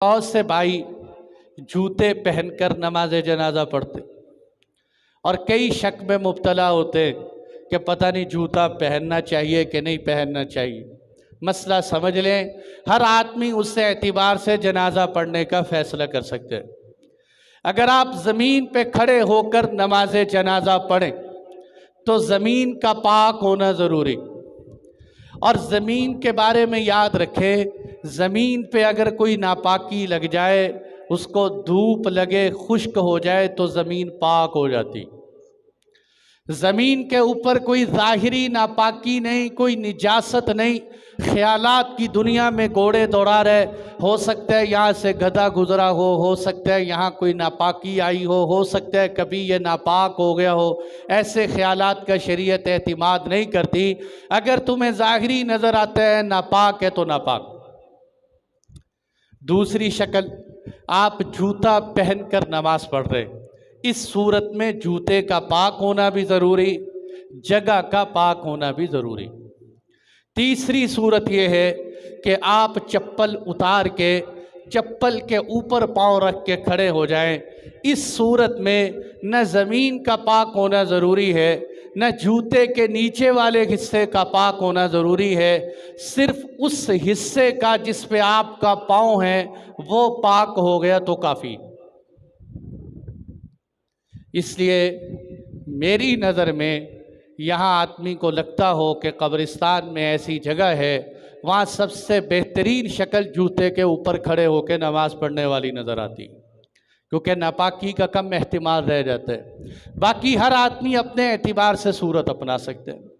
بہت سے بھائی جوتے پہن کر نماز جنازہ پڑھتے اور کئی شک میں مبتلا ہوتے کہ پتہ نہیں جوتا پہننا چاہیے کہ نہیں پہننا چاہیے۔ مسئلہ سمجھ لیں، ہر آدمی اس سے اعتبار سے جنازہ پڑھنے کا فیصلہ کر سکتے ہیں۔ اگر آپ زمین پہ کھڑے ہو کر نماز جنازہ پڑھیں تو زمین کا پاک ہونا ضروری، اور زمین کے بارے میں یاد رکھیں، زمین پہ اگر کوئی ناپاکی لگ جائے، اس کو دھوپ لگے، خشک ہو جائے تو زمین پاک ہو جاتی۔ زمین کے اوپر کوئی ظاہری ناپاکی نہیں، کوئی نجاست نہیں۔ خیالات کی دنیا میں گھوڑے دوڑا رہے، ہو سکتا ہے یہاں سے گدھا گزرا ہو سکتا ہے یہاں کوئی ناپاکی آئی ہو سکتا ہے کبھی یہ ناپاک ہو گیا ہو۔ ایسے خیالات کا شریعت اعتماد نہیں کرتی۔ اگر تمہیں ظاہری نظر آتا ہے ناپاک ہے تو ناپاک۔ دوسری شکل، آپ جوتا پہن کر نماز پڑھ رہے، اس صورت میں جوتے کا پاک ہونا بھی ضروری، جگہ کا پاک ہونا بھی ضروری۔ تیسری صورت یہ ہے کہ آپ چپل اتار کے چپل کے اوپر پاؤں رکھ کے کھڑے ہو جائیں۔ اس صورت میں نہ زمین کا پاک ہونا ضروری ہے، نہ جوتے کے نیچے والے حصے کا پاک ہونا ضروری ہے، صرف اس حصے کا جس پہ آپ کا پاؤں ہے وہ پاک ہو گیا تو کافی۔ اس لیے میری نظر میں یہاں آدمی کو لگتا ہو کہ قبرستان میں ایسی جگہ ہے، وہاں سب سے بہترین شکل جوتے کے اوپر کھڑے ہو کے نماز پڑھنے والی نظر آتی، کیونکہ ناپاکی کا کم احتمال رہ جاتا ہے۔ باقی ہر آدمی اپنے اعتبار سے صورت اپنا سکتے ہیں۔